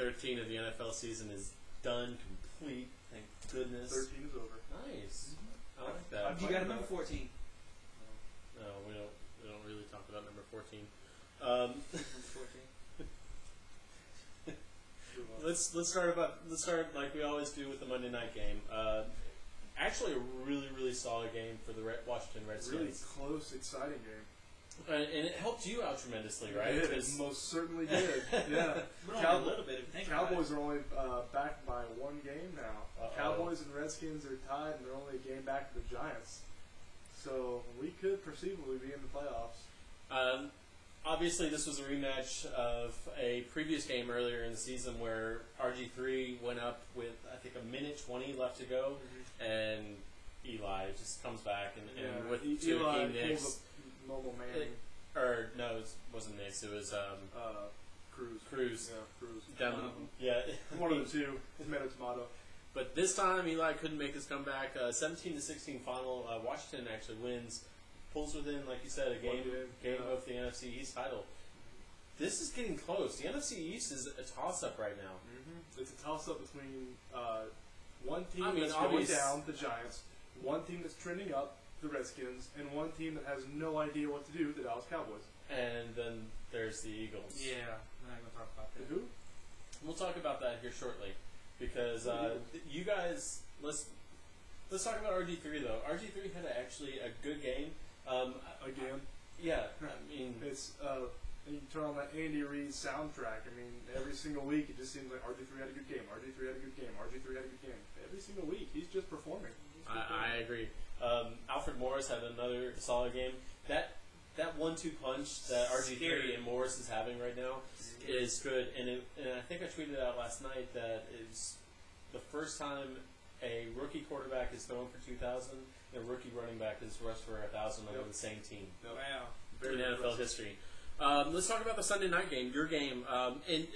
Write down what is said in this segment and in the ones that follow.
13 of the NFL season is done, complete. Thank goodness. 13 is over. Nice. I like that. You got a number 14. No, we don't really talk about number 14. Number 14. Let's start like we always do with the Monday night game. Actually, a really solid game for the Washington Redskins. Really close, exciting game. And it helped you out tremendously, right? It most certainly did. Yeah. A little bit. If you think Cowboys are only back by one game now. Uh-oh. Cowboys and Redskins are tied, and they're only a game back of the Giants. So we could perceivably be in the playoffs. Obviously, this was a rematch of a previous game earlier in the season where RG3 went up with, I think, a minute 20 left to go, and Eli just comes back and with Eli Hakeem Nicks. pulls a normal man. It wasn't Nicks. It was Cruz. Cruz. Yeah, Cruz. Down, yeah. One of the two. Tomato, tomato. But this time, Eli couldn't make his comeback. 17-16 final. Washington actually wins. Pulls within, like you said, a game of the NFC East title. This is getting close. The NFC East is a toss-up right now. Mm-hmm. It's a toss-up between one team that's going down, the Giants, one team that's trending up, the Redskins, and one team that has no idea what to do, the Dallas Cowboys. And then there's the Eagles. Yeah, we're not going to talk about that. Who? We'll talk about that here shortly, because you guys, let's talk about RG3 though. RG3 had actually a good game. Again? Yeah, I mean, it's you turn on that Andy Reid soundtrack. I mean, every single week it just seems like RG3 had a good game. RG3 had a good game. RG3 had a good game. Every single week he's just performing. I agree. Alfred Morris had another solid game. That 1-2 punch that RG3 and Morris is having right now is good. And I think I tweeted out last night that it's the first time a rookie quarterback is thrown for 2,000 and a rookie running back is rushed for 1,000 on the same team. Wow. In NFL history. Let's talk about the Sunday night game, your game. And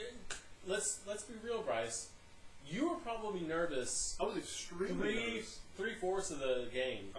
let's be real, Bryce. You were probably nervous. I was extremely nervous. 3/4 of the game.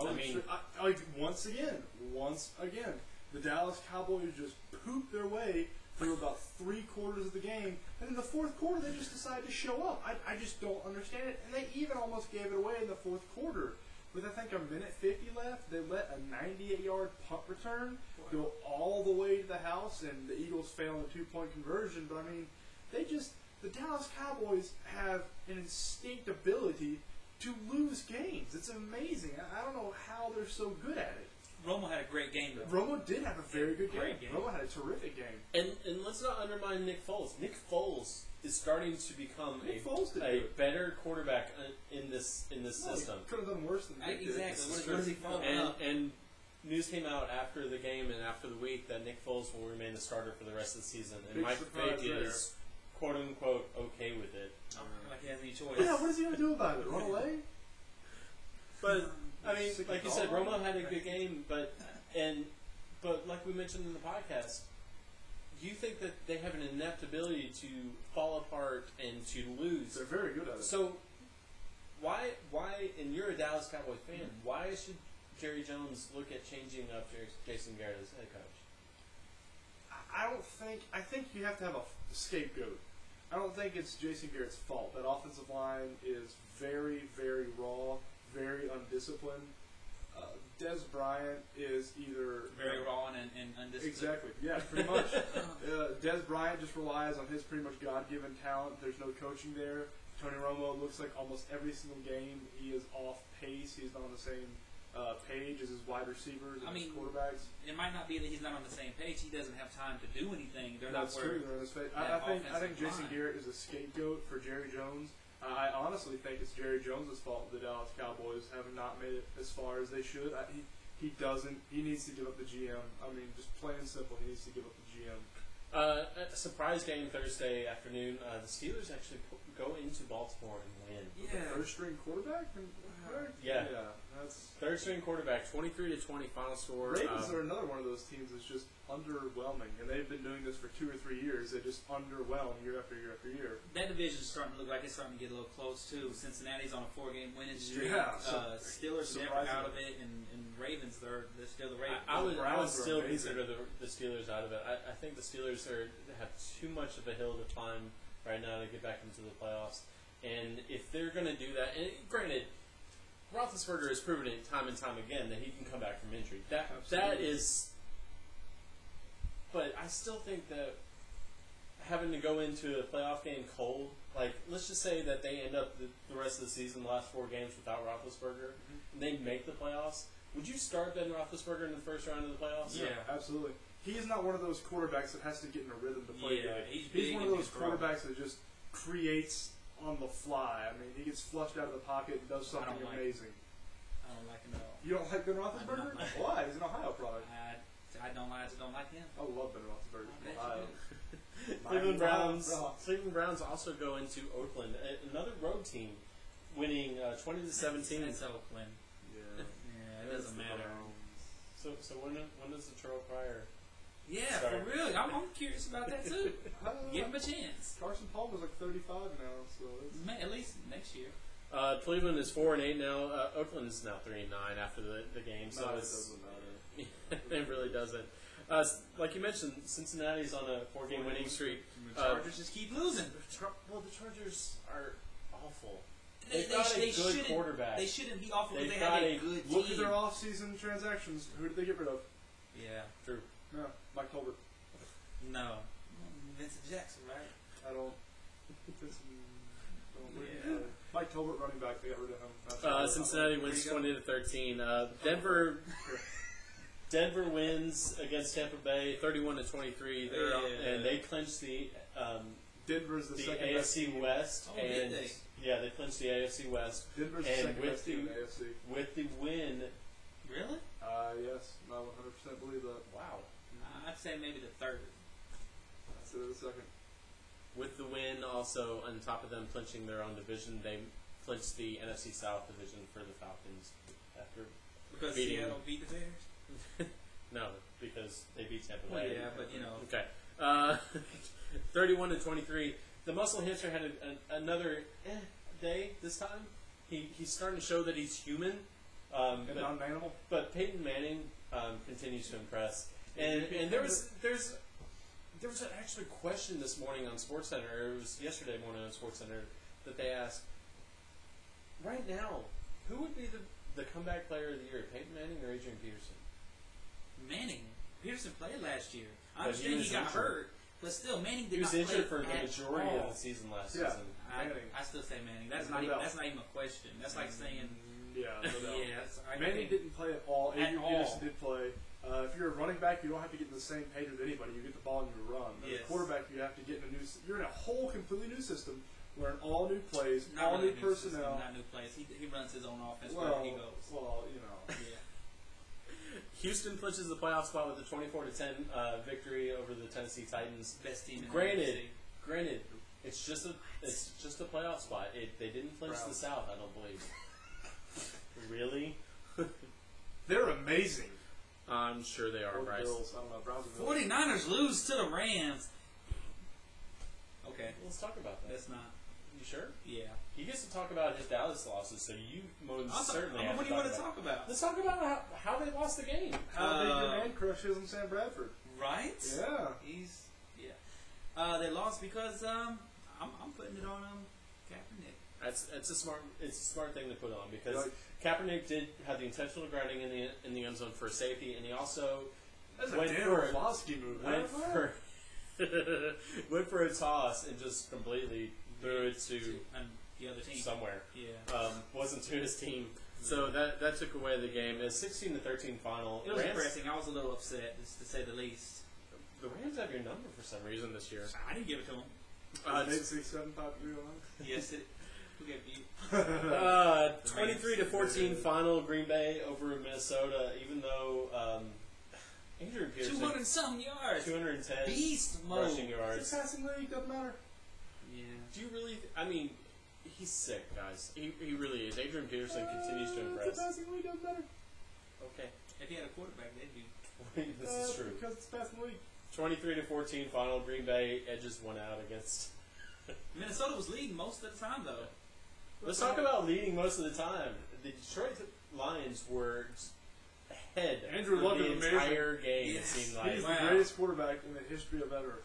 Once again, the Dallas Cowboys just pooped their way through about 3/4 of the game, and in the fourth quarter they just decided to show up. I just don't understand it, and they even almost gave it away in the fourth quarter. With I think a minute 50 left, they let a 98-yard punt return go all the way to the house, and the Eagles fail in a 2-point conversion. But I mean, the Dallas Cowboys have an instinct ability to lose games. It's amazing. I don't know how they're so good at it. Romo had a great game, though. Romo did have a very good game. game. Romo had a terrific game. And let's not undermine Nick Foles. Nick Foles is starting to become a better quarterback in this system. He could have done worse than Nick did. Exactly. What is he following up? And news came out after the game and after the week that Nick Foles will remain the starter for the rest of the season. And Big Mike surprise Fake is quote unquote okay with it. Like he has any choice. Yeah, what is he going to do about it? Run away? But I mean, like you said, Romo had a good game, but like we mentioned in the podcast, you think that they have an inept ability to fall apart and to lose. They're very good at it. So why? And you're a Dallas Cowboys fan. Why should Jerry Jones look at changing up Jason Garrett as head coach? I think you have to have a scapegoat. I don't think it's Jason Garrett's fault. That offensive line is very, very raw, very undisciplined. Dez Bryant is either very raw and undisciplined. Exactly. Yeah, pretty much. Dez Bryant just relies on his pretty much God-given talent. There's no coaching there. Tony Romo looks like almost every single game he is off pace. He's not on the same page as his wide receivers and his quarterbacks. It might not be that he's not on the same page. He doesn't have time to do anything. That's true. I think Jason Garrett is a scapegoat for Jerry Jones. I honestly think it's Jerry Jones' fault the Dallas Cowboys have not made it as far as they should. He doesn't. He needs to give up the GM. I mean, just plain and simple, he needs to give up the GM. A surprise game Thursday afternoon. The Steelers actually go into Baltimore and win. Yeah. Third-string quarterback? Yeah. That's third-string quarterback, 23-20 final score. Ravens are another one of those teams that's just underwhelming, and they've been doing this for 2 or 3 years. They just underwhelm year after year after year. That division's starting to look like it's starting to get a little close, too. Cincinnati's on a 4-game winning streak. Yeah. Steelers are never out of it, and Ravens, they're still the Ravens. I would still consider the Steelers out of it. I think the Steelers have too much of a hill to climb right now to get back into the playoffs. And if they're going to do that, and granted, Roethlisberger has proven it time and time again that he can come back from injury. That Absolutely. is, but I still think that having to go into a playoff game cold, like let's just say that they end up the rest of the season, the last 4 games without Roethlisberger, and they make the playoffs. Would you start Ben Roethlisberger in the first round of the playoffs? Yeah. Absolutely. He is not one of those quarterbacks that has to get in a rhythm to play. Yeah, good. he's He's big one of and those he's strong. quarterbacks that just creates on the fly. I mean, he gets flushed out of the pocket and does something I don't like amazing. I don't like him at all. You don't like Ben I Roethlisberger? don't like- Why? He's an Ohio product. I just don't like him. I love Ben Roethlisberger I from bet Ohio. you Cleveland Browns. Browns. Cleveland Browns also go into Oakland, another road team, winning 20-17. It's Oakland. Yeah. Yeah, it doesn't matter. So when does the Terrell Pryor? Yeah, Sorry. for real. I'm curious about that too. Give him a chance. Carson Palmer's like 35 now, so it's... At least next year. Cleveland is 4-8 now. Oakland is now 3-9 after the game, so No, it it's, doesn't matter. it really doesn't. Like you mentioned, Cincinnati's on a 4-game winning streak. The Chargers just keep losing. Well, the Chargers are awful. They They've got a good shouldn't- quarterback. They shouldn't be awful because They've they have got a a- good team. Look at their off-season transactions. Who did they get rid of? Yeah. True. No, Mike Tolbert. No. Vincent Jackson, right? I don't. Yeah. Mike Tolbert, running back. They got rid of him. That's what I thought. Cincinnati wins 20-13. Denver wins against Tampa Bay 31-23. They're Yeah. and they clinched the Denver's the second best AFC team. West. Oh, did and they? yeah, they clinched the AFC West Denver's the and second with best team in the AFC. with the win. Really? Yes, I 100% believe that. Wow. I'd say maybe the third. I said it a second. With the win, also on top of them clinching their own division, they clinched the NFC South division for the Falcons after. Because Beating- Seattle beat the Bears? No, because they beat Tampa Well, Bay. yeah, but you know. Okay. 31-23. The Muscle Hamster had another day this time. He's starting to show that he's human. And not an animal. But Peyton Manning continues to impress. And there's an actual question this morning on SportsCenter, or it was yesterday morning on SportsCenter, that they asked, right now, who would be the comeback player of the year, Peyton Manning or Adrian Peterson? Manning. Peterson played last year. I But he understand was he got injured. hurt, but still, Manning did He was not injured play for the at majority all. of the season last Yeah. season. Manning. I still say Manning. That's No not even, doubt. that's not even a question. That's like saying Yeah, no doubt. yeah. Manning didn't play at all. At Adrian all. Peterson did play. If you're a running back, you don't have to get in the same page with anybody. You get the ball and you run. As Yes. a quarterback, you have to get in a new. You're in a whole completely new system. Learn all new plays, Not all really new system, personnel. not new plays. He runs his own offense Well, wherever he goes. well, you know. Yeah. Houston clinches the playoff spot with a 24-10 victory over the Tennessee Titans. Best team in Granted, the Granted, it's just a playoff spot. They didn't clinch the Browns. South, I don't believe. Really? They're amazing. I'm sure they are, Or the Bryce. Bills. I don't know. Browns and Bills. 49ers lose to the Rams. Okay, Let's talk about that. that's not. You sure? Yeah. He gets to talk about his Dallas losses, so you most Also, certainly have what to do you want to about talk about? Let's talk about how they lost the game. How big your man crush is on Sam Bradford. Right? Yeah. He's they lost because I'm putting it on Kaepernick. It's a smart thing to put on because Like- Kaepernick did have the intentional grinding in the end zone for a safety, and he also That's went a Dan for Orlovsky move. went for went for a toss and just completely threw it to And the other team. somewhere. Yeah. Wasn't to his team. So that took away the game. It's 16-13 final. It was Rams, depressing. I was a little upset, to say the least. the Rams have your number for some reason this year. I didn't give it to him. 8675309. Yes, it. Who gave it to you? 23-14 final. Green Bay over Minnesota. Even though Adrian Peterson 200 some yards. 210 Beast mode. rushing It's yards. a passing league. Doesn't matter. Yeah. Do you really? I mean, he's sick, guys. He really is. Adrian Peterson continues to impress. It's a passing league. Doesn't matter. Okay. If he had a quarterback, they'd be. This is true. Because it's a passing league. 23-14 final. Green Bay edges one out against. Minnesota was leading most of the time, though. Let's talk about leading most of the time. The Detroit Lions were ahead Andrew for Luck the is amazing. entire game. Yes. It seemed like He's Wow. the greatest quarterback in the history of ever.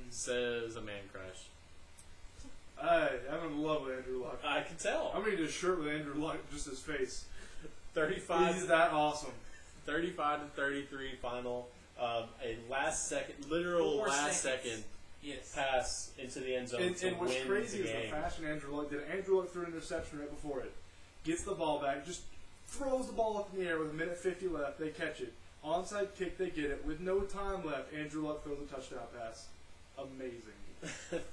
says a man crush. I'm in love with Andrew Luck. I can tell. I'm gonna get a shirt with Andrew Luck, just his face. 35. He's that awesome. 35-33 final. A last second, literal 4 last seconds. second Yes. pass into the end zone And to what's win crazy the is the game. fashion Andrew Luck did. Andrew Luck threw an interception right before it. Gets the ball back, just throws the ball up in the air with 1:50 left. They catch it. Onside kick, they get it. With no time left, Andrew Luck throws a touchdown pass. Amazing.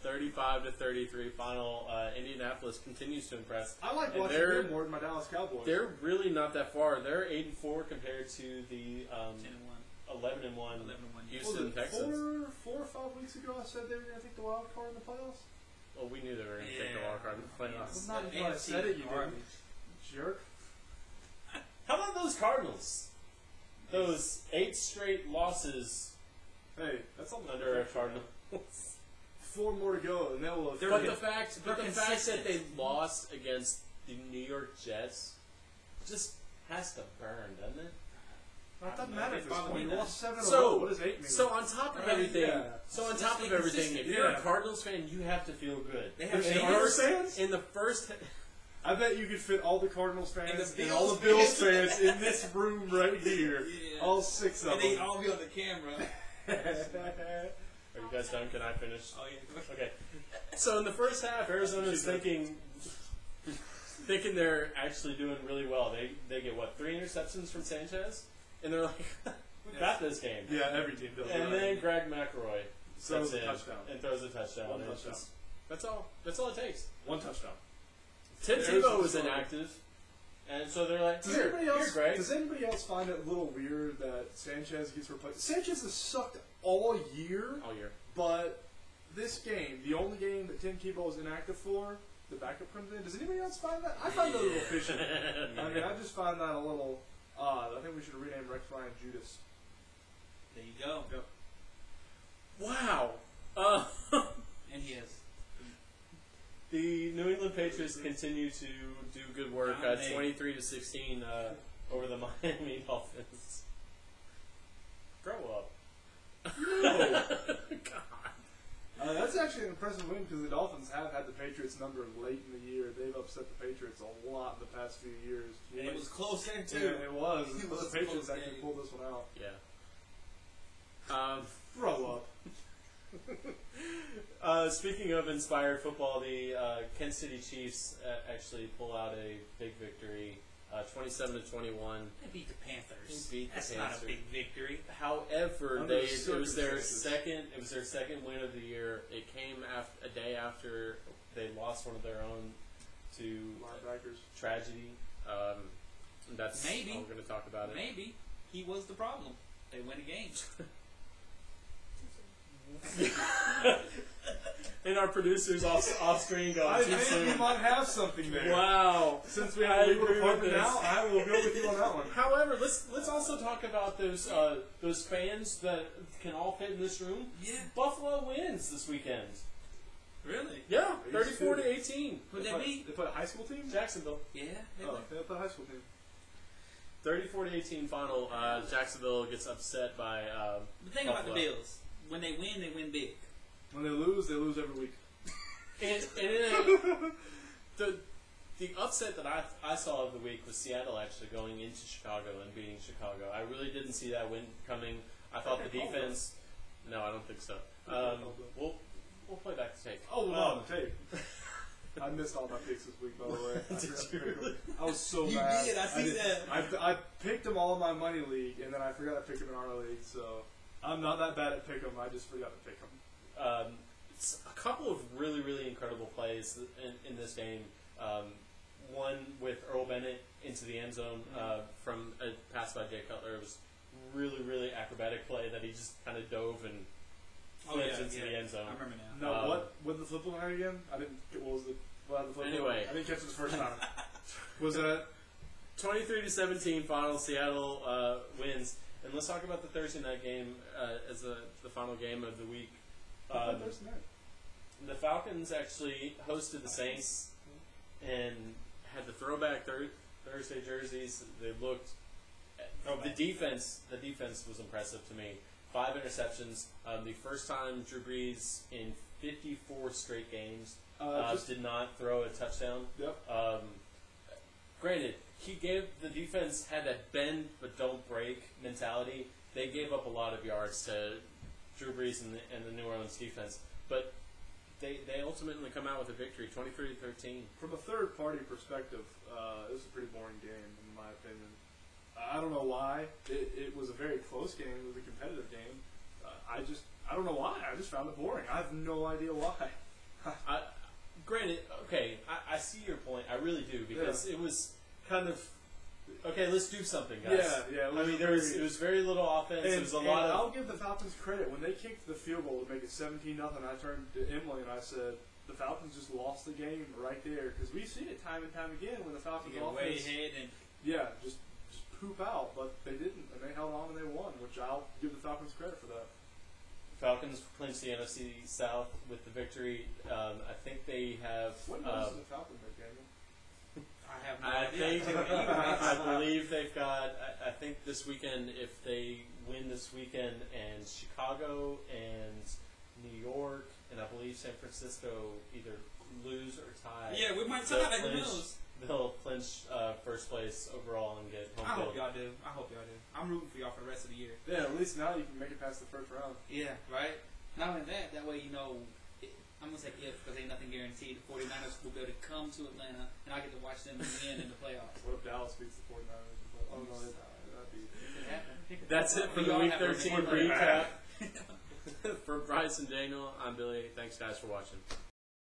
35-33 final. Indianapolis continues to impress. I like And watching they're- them more than my Dallas Cowboys. They're really not that far. They're 8-4 compared to the 10-1. 11-1 11-1. Houston Texans. 4 or 5 weeks ago, I said they were going to take the wild card in the playoffs. Well, we knew they were going to take the Yeah. wild card in the playoffs. Well, not The until I AFC said it, you garbage. didn't. Jerk. How about those Cardinals? Those 8 straight losses Hey, that's almost under a perfect. Cardinals. 4 more to go, and they will have. But the fact that consistent. they lost against the New York Jets just has to burn, doesn't it? It doesn't matter at this Follow point. me You now. lost 7 in a row. So, What does 8 mean? so on top of Right, everything, yeah. so on Just top stay of everything, if consistent. you're a Yeah. Cardinals fan, you have to feel good. They have And fans. Cardinals fans? In the first, I bet you could fit all the Cardinals fans And and, the all the Bills Bills fans in this room right here. Yeah. All 6 of And they them. all be on the camera. are you guys done? Can I finish? Oh, yeah. Okay. So in the first half, Arizona's thinking they're actually doing really well. They get what, 3 interceptions from Sanchez, and they're like, we got this game. Yeah, every team does And that. then Greg McElroy Throws steps a in touchdown. and throws a touchdown. One And it's touchdown. just- That's all. That's all it takes. 1 touchdown. Tim There's Tebow the was story. inactive, and so they're like, Does here, anybody here, else? Greg. Does anybody else find it a little weird that Sanchez gets replaced? Sanchez has sucked all year, All year. but this game, the only game that Tim Tebow was inactive for, the backup comes in. Does anybody else find that? I find that a little fishy. I mean, I just find that a little odd. I think we should rename Rex Ryan Judas. There you go. Yep. Wow. And he has. The New England Patriots continue to do good work. Dominate. 23-16 over the Miami Dolphins. Grow up. No. God. That's actually an impressive win because the Dolphins have had the Patriots number late in the year. They've upset the Patriots a lot in the past few years. And it was close then, too. Yeah, it was. It But was the Patriots close actually game. pulled this one out. Yeah. Grow up. Speaking of inspired football, the Kansas City Chiefs actually pull out a big victory, 27-21. They beat the Panthers. They beat the That's not Panthers. a big victory. However, Under the it was their circumstances. second. It was their second win of the year. It came a day after they lost one of their own to Linebackers. tragedy. That's Maybe. how we're going to talk about it. Maybe he was the problem. They win a game. And our producers off screen going I too think we soon. might have something there. Wow. Since we I have a legal agree with department this. now, I will go with you on that one. However, let's also talk about those fans that can all fit in this room. Yeah. Buffalo wins this weekend. Really? Yeah, Are you 34-18. Who'd they beat? They play a high school team? Jacksonville. Yeah. They Oh, won. they play a high school team. 34-18 final. Jacksonville gets upset by. The thing about the Buffalo. Bills, when they win big. When they lose every week. And the upset that I saw of the week was Seattle actually going into Chicago and beating Chicago. I really didn't see that win coming. I thought the defense. No, I don't think so. We'll play back the tape. Oh, no, tape. I missed all my picks this week, by the way. I Did forgot to you pick 'em. really? I was so You bad. did, I see did. that. I picked them all in my money league, and then I forgot to pick them in our league. So I'm not that bad at pick 'em. I just forgot to pick them. It's a couple of really, really incredible plays in this game. One with Earl Bennett into the end zone from a pass by Jay Cutler. It was really, really acrobatic play that he just kind of dove and flipped into the end zone. I remember now. No, what the flip one at again? I didn't. What was the? What had the flip Anyway. one? I didn't catch it the first time. Was that? 23-17 final. Seattle wins. And let's talk about the Thursday night game as the final game of the week. Thursday night. The Falcons actually hosted the Saints and had the throwback Thursday jerseys. They looked. The defense was impressive to me. 5 interceptions. The first time Drew Brees in 54 straight games. Just, Did not throw a touchdown. yep. Granted, he gave the defense had that bend but don't break mentality. They gave up a lot of yards to Drew Brees and the New Orleans defense, but they ultimately come out with a victory, 23-13. From a third-party perspective, it was a pretty boring game, in my opinion. I don't know why. It was a very close game. It was a competitive game. I don't know why. I just found it boring. I have no idea why. Granted, okay, I see your point. I really do, because it was kind of okay. Let's do something, guys. Yeah. It was very little offense. It was a lot of. I'll give the Falcons credit when they kicked the field goal to make it 17-0. I turned to Emily and I said, the Falcons just lost the game right there, because we've seen it time and time again when the Falcons Get offense, way ahead and just poop out, but they didn't, and they held on and they won, which I'll give the Falcons credit for that. Falcons clinched the NFC South with the victory. I think they have. When does the Falcons make, Daniel? I have no I idea. think I believe they've got. I think this weekend, if they win this weekend, and Chicago and New York and I believe San Francisco either lose or tie. Yeah, we might they'll tie. Who clinch- knows? They'll clinch first place overall and get I home hope field. y'all do. I hope y'all do. I'm rooting for y'all for the rest of the year. Yeah, at least now you can make it past the first round. Yeah, right? Not only that, that way you know, I'm going to say if, because ain't nothing guaranteed. The 49ers will be able to come to Atlanta, and I get to watch them win in the playoffs. What if Dallas beats the 49ers? Oh, no, they die. That'd be... It could happen. That's it for the Y'all Week have a 13 great recap. For Bryce and Daniel, I'm Billy. Thanks, guys, for watching.